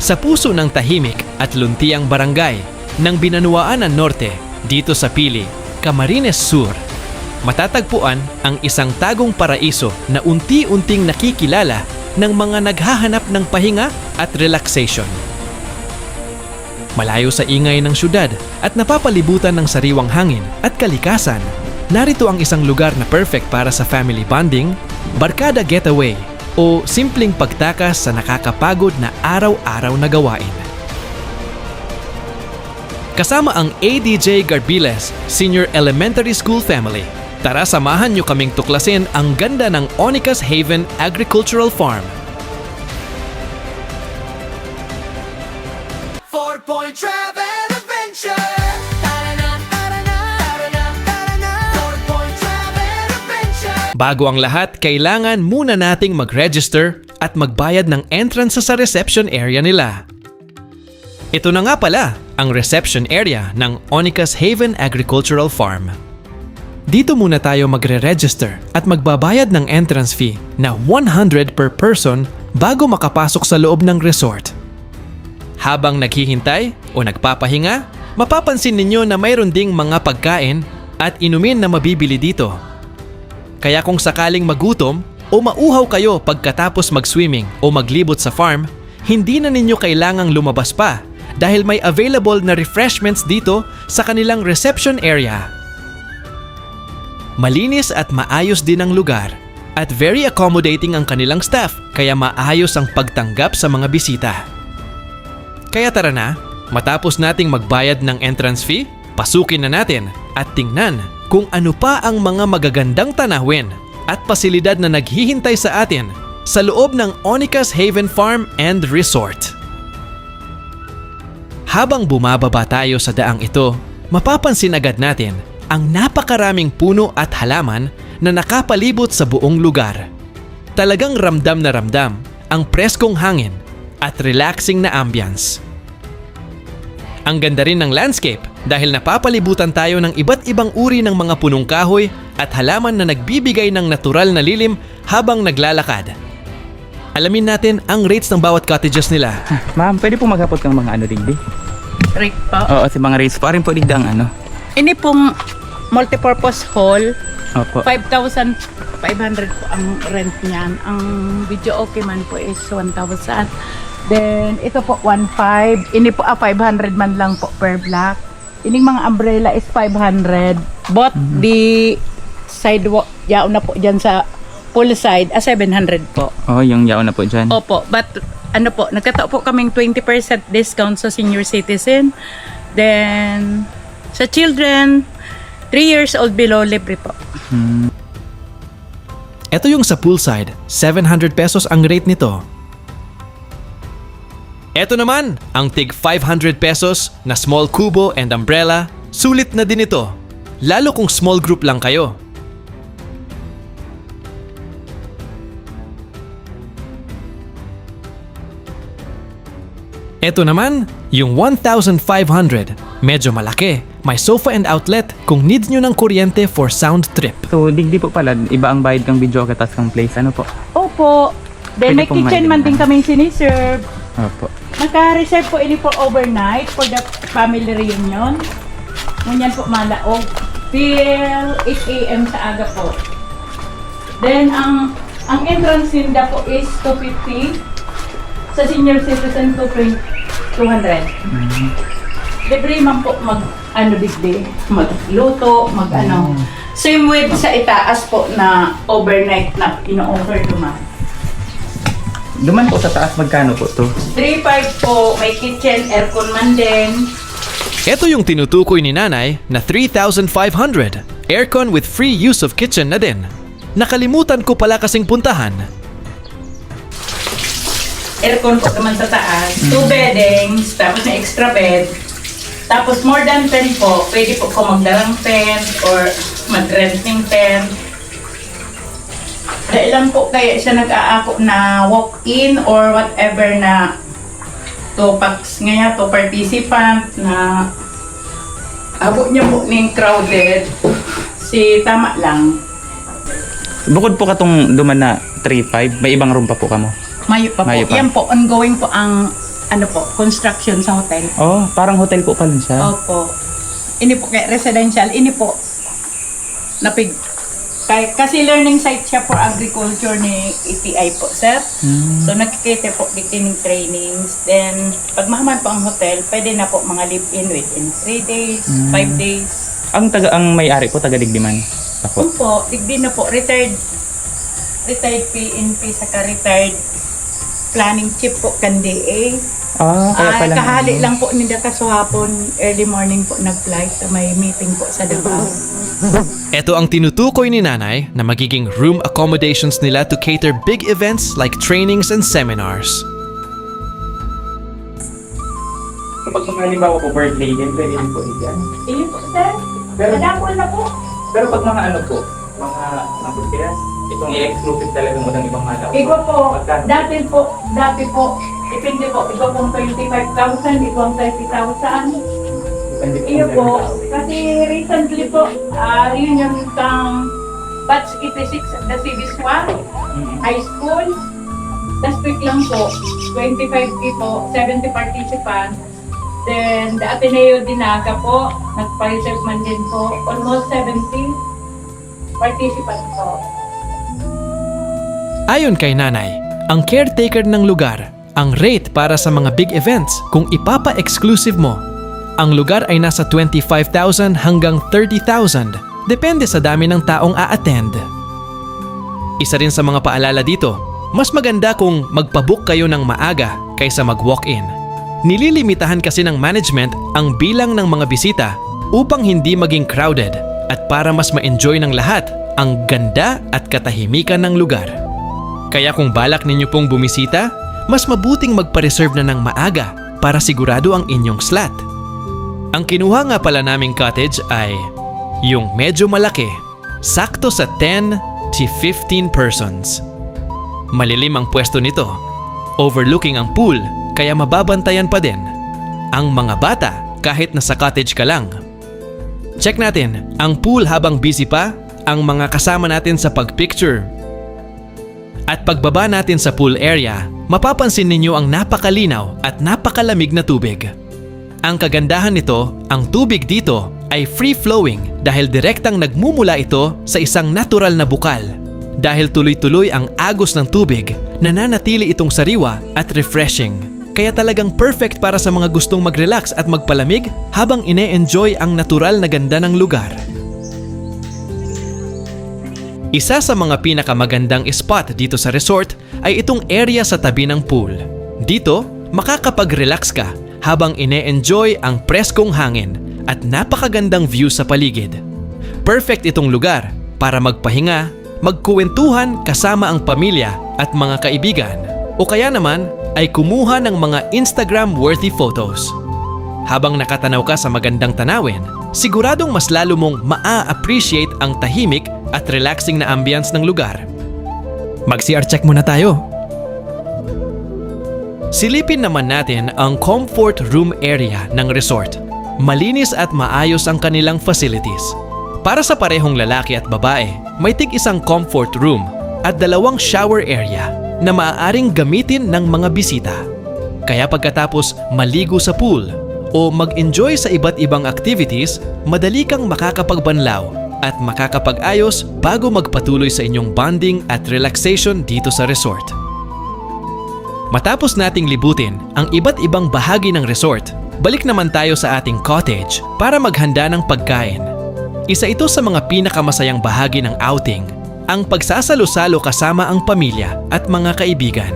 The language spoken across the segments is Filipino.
Sa puso ng tahimik at luntiang barangay ng Binanuaan ng Norte dito sa Pili, Camarines Sur, matatagpuan ang isang tagong paraiso na unti-unting nakikilala ng mga naghahanap ng pahinga at relaxation. Malayo sa ingay ng syudad at napapalibutan ng sariwang hangin at kalikasan, narito ang isang lugar na perfect para sa family bonding, barkada getaway, o simpleng pagtakas sa nakakapagod na araw-araw na gawain. Kasama ang ADJ Garbiles Senior Elementary School Family, tara samahan niyo kaming tuklasin ang ganda ng Onicas Haven Agricultural Farm. 4-point travel adventure. Tara-na, tara-na, tara-na, tara-na. 4-point travel adventure. Bago ang lahat, kailangan muna nating mag-register at magbayad ng entrance sa reception area nila. Ito na nga pala ang reception area ng Onicas Haven Agricultural Farm. Dito muna tayo magre-register at magbabayad ng entrance fee na 100 per person bago makapasok sa loob ng resort. Habang naghihintay o nagpapahinga, mapapansin ninyo na mayroon ding mga pagkain at inumin na mabibili dito. Kaya kung sakaling magutom o mauhaw kayo pagkatapos mag-swimming o maglibot sa farm, hindi na ninyo kailangang lumabas pa dahil may available na refreshments dito sa kanilang reception area. Malinis at maayos din ang lugar at very accommodating ang kanilang staff kaya maayos ang pagtanggap sa mga bisita. Kaya tara na, matapos nating magbayad ng entrance fee, pasukin na natin at tingnan kung ano pa ang mga magagandang tanawin at pasilidad na naghihintay sa atin sa loob ng Onicas Haven Farm and Resort. Habang bumababa tayo sa daang ito, mapapansin agad natin ang napakaraming puno at halaman na nakapalibot sa buong lugar. Talagang ramdam na ramdam ang preskong hangin at relaxing na ambience. Ang ganda rin ng landscape dahil napapalibutan tayo ng iba't ibang uri ng mga punong kahoy at halaman na nagbibigay ng natural na lilim habang naglalakad. Alamin natin ang rates ng bawat cottages nila. Ma'am, pwede po maghapot ng mga ano digdi? Rate po. Oo, si mga rates po. Arin po digdi ang ano. Ini pong multipurpose hall, Opo. 5,500 po ang rent niyan. Ang video okay man po is 1,000. Then, ito po 1,500. Ini po 500 man lang po per block. Ining mga umbrella is 500. But the sidewalk, yaon na po dyan sa pool side, 700 po. Oh, yung yaon na po dyan. Opo, but ano po, nagkatao po kaming 20% discount sa senior citizen. Then, sa children, 3 years old below, libre po. Ito yung sa poolside, 700 pesos ang rate nito. Ito naman, ang tig 500 pesos na small kubo and umbrella, sulit na din ito, lalo kung small group lang kayo. Ito naman, yung 1,500, medyo malaki. May sofa and outlet kung needs nyo ng kuryente for sound trip. So, digdi po pala, iba ang bayad kang video katas kang place. Ano po? Opo. Then Pwede may pong kitchen may- man din kami siniserve. Opo. Naka-reserve po ini for overnight for the family reunion. Ngunyan po malaog. Till 8 a.m. sa aga po. Then ang entrance nila po is 250. Sa senior citizen 200. Libre man po digdi, magluto, Same with sa itaas po na overnight na ino-offer naman. Duman po sa taas, magkano po to? 3,500 po, may kitchen, aircon man din. Ito yung tinutukoy ni nanay na 3,500. Aircon with free use of kitchen na din. Nakalimutan ko pala kasing puntahan. Aircon po naman sa taas, 2 beddings, tapos na extra bed. Tapos more than 10 po, pwede po ko magdalang tent or mag-rent ng tent. Dahil lang po kaya siya nag-aako na walk-in or whatever na 2 packs ngayon, 2 participant na abot niya po ng crowded. Si tama lang. Bukod po katong duman na 3,500, may ibang room pa po kamo. Mayo pa po. Mayo pa. Yan po, ongoing po ang ano po, construction sa hotel. Oh, parang hotel po pala siya. Opo. Ini po kay residential, ini po napig kasi learning site siya for agriculture ni ETI po, sir. So nakikita po dito trainings. Then pag mahaman po ang hotel, pwede na po mga live-in within 3 days, 5 days. Ang may-ari po taga Digdiman. Ako. Po, digdi na po retired PNP sa retired planning chief po kandiay. Kaya pala. Kahali lang po ni data sa hapon, early morning po nag-flight sa may meeting po sa Davao. Ito ang tinutukoy ni Nanay na magiging room accommodations nila to cater big events like trainings and seminars. Kapag mga halimbawa po birthday din, pwede rin po yan. Iyo po, sir. Pero- Madapol na po. Pero pag mga ano po, mga pagkiras, itong i-exclusive talaga mo ng ibang mga tao. Igo po, Magkano? dati po, depende po, igo pong 25,000, igo ang 30,000. Depende po Iyo kung po, meron tao. kasi recently po, yun yung kang batch 86 at the Civis 1, high school. Last week lang po, 25 people, 70 participants. Then, the Ateneo Dinaga po, nagpa-reserve man din po, almost 70 participants po. Ayon kay Nanay, ang caretaker ng lugar, ang rate para sa mga big events kung ipapa-exclusive mo. Ang lugar ay nasa 25,000 hanggang 30,000, depende sa dami ng taong a-attend. Isa rin sa mga paalala dito, mas maganda kung magpabook kayo ng maaga kaysa mag-walk-in. Nililimitahan kasi ng management ang bilang ng mga bisita upang hindi maging crowded at para mas ma-enjoy ng lahat ang ganda at katahimikan ng lugar. Kaya kung balak ninyo pong bumisita, mas mabuting magpa-reserve na ng maaga para sigurado ang inyong slot. Ang kinuha nga pala naming cottage ay yung medyo malaki, sakto sa 10 to 15 persons. Malilim ang pwesto nito, overlooking ang pool kaya mababantayan pa din ang mga bata kahit nasa cottage ka lang. Check natin ang pool habang busy pa ang mga kasama natin sa pagpicture. At pagbaba natin sa pool area, mapapansin ninyo ang napakalinaw at napakalamig na tubig. Ang kagandahan nito, ang tubig dito ay free-flowing dahil direktang nagmumula ito sa isang natural na bukal. Dahil tuloy-tuloy ang agos ng tubig, nananatili itong sariwa at refreshing. Kaya talagang perfect para sa mga gustong mag-relax at magpalamig habang ine-enjoy ang natural na ganda ng lugar. Isa sa mga pinakamagandang spot dito sa resort ay itong area sa tabi ng pool. Dito, makakapag-relax ka habang ine-enjoy ang preskong hangin at napakagandang view sa paligid. Perfect itong lugar para magpahinga, magkuwentuhan kasama ang pamilya at mga kaibigan o kaya naman ay kumuha ng mga Instagram-worthy photos. Habang nakatanaw ka sa magandang tanawin, siguradong mas lalo mong maa-appreciate ang tahimik at relaxing na ambience ng lugar. Mag-CR check muna tayo. Silipin naman natin ang comfort room area ng resort. Malinis at maayos ang kanilang facilities. Para sa parehong lalaki at babae, may tig-isang comfort room at 2 shower area na maaaring gamitin ng mga bisita. Kaya pagkatapos maligo sa pool o mag-enjoy sa iba't ibang activities, madali kang makakapagbanlaw at makakapag-ayos bago magpatuloy sa inyong bonding at relaxation dito sa resort. Matapos nating libutin ang iba't ibang bahagi ng resort, balik naman tayo sa ating cottage para maghanda ng pagkain. Isa ito sa mga pinakamasayang bahagi ng outing, ang pagsasalo-salo kasama ang pamilya at mga kaibigan.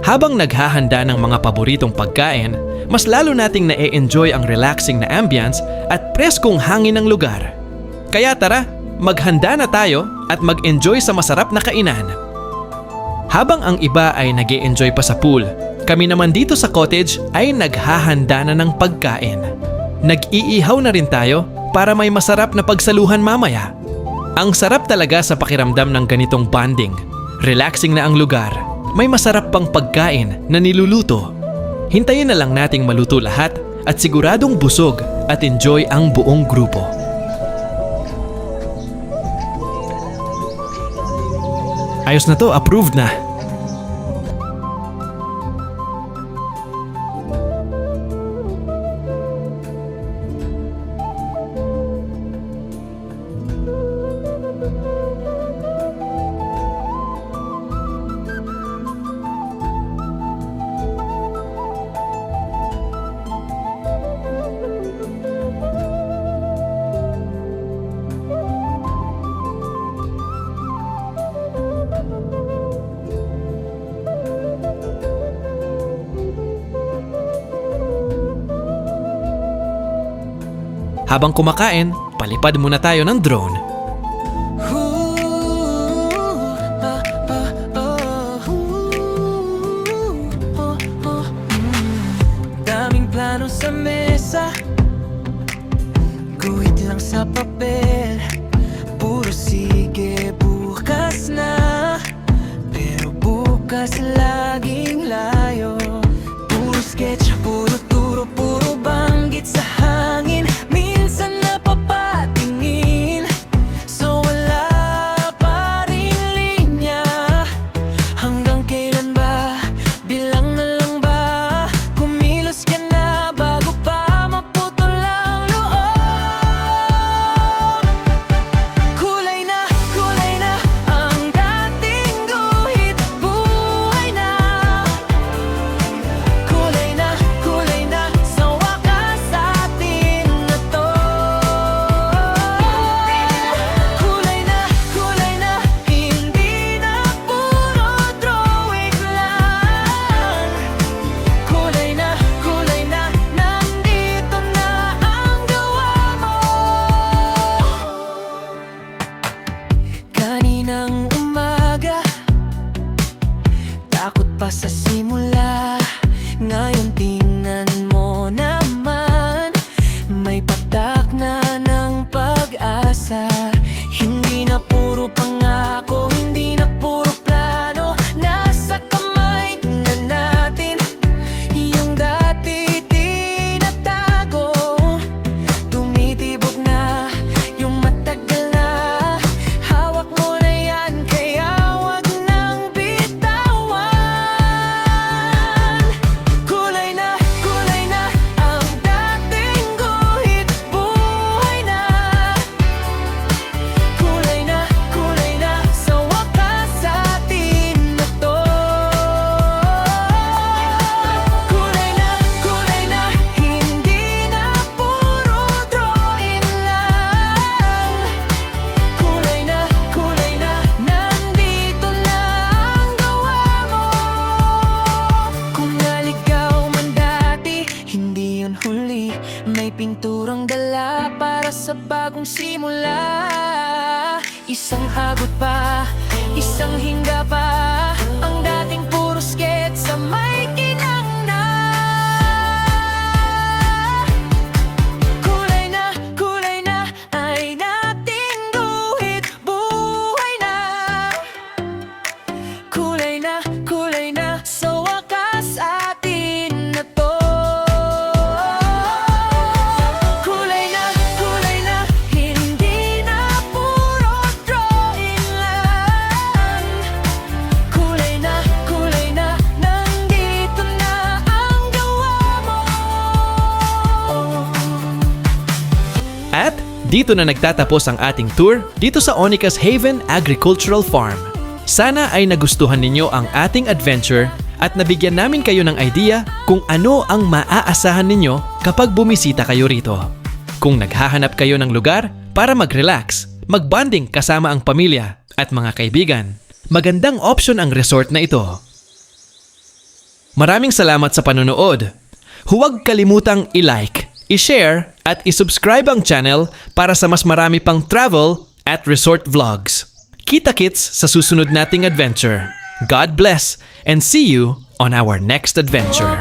Habang naghahanda ng mga paboritong pagkain, mas lalo nating na-enjoy ang relaxing na ambience at preskong hangin ng lugar. Kaya tara, maghanda na tayo at mag-enjoy sa masarap na kainan. Habang ang iba ay nag-e-enjoy pa sa pool, kami naman dito sa cottage ay naghahanda na ng pagkain. Nag-iihaw na rin tayo para may masarap na pagsaluhan mamaya. Ang sarap talaga sa pakiramdam ng ganitong bonding. Relaxing na ang lugar. May masarap pang pagkain na niluluto. Hintayin na lang nating maluto lahat at siguradong busog at enjoy ang buong grupo. Ayos na to, approved na. Habang kumakain, palipad muna tayo ng drone. Daming plano sa mesa, guhit lang sa papel. Puro sige bukas na, pero bukas laging layo. Puro sketch, puro turo, puro banggit sa hangin. Minsan napapatingin, so wala pa rin linya. Hanggang kailan ba? Bilang na lang ba? Kumilos ka na bago pa maputol ang loob. Kulay na ang dating guhit, buhay na. Kulay na sa wakas atin na to. Kulay na, hindi na puro drawing lang. Kulay na, nandito na ang gawa mo. Kaninang umaga, takot pa sa simula. Ngayon tingnan mo naman, may patak na ng pag-asa. Hindi na puro pangako, hindi na puro plano. Nasa kamay na natin yung dati tinatago. Tumitibok na yung matagal na, hawak mo na yan, kaya wag nang bitawan. Kulay na ang dating guhit, buhay na. Kulay na sa wakas atin na to. Kulay na, hindi na puro drawing lang. Kulay na, nandito na ang gawa mo. Kung naligaw man dati, hindi yun huli. May pinturang dala para sa bagong simula. Isang hagot pa, isang hinga pa, ang dating puro sketch sa may kinang na. Kulay na, ay dating guhit, buhay na. Kulay na, sa wakas atin na to. Kulay na, hindi na puro drawing lang. Kulay na, nandito na ang gawa mo. At dito na nagtatapos ang ating tour dito sa Onicas Haven Agricultural Farm. Sana ay nagustuhan ninyo ang ating adventure at nabigyan namin kayo ng idea kung ano ang maaasahan ninyo kapag bumisita kayo rito. Kung naghahanap kayo ng lugar para mag-relax, mag-bonding kasama ang pamilya at mga kaibigan, magandang option ang resort na ito. Maraming salamat sa panonood. Huwag kalimutang i-like, i-share at i-subscribe ang channel para sa mas marami pang travel at resort vlogs. Kita-kits sa susunod nating adventure. God bless and see you on our next adventure.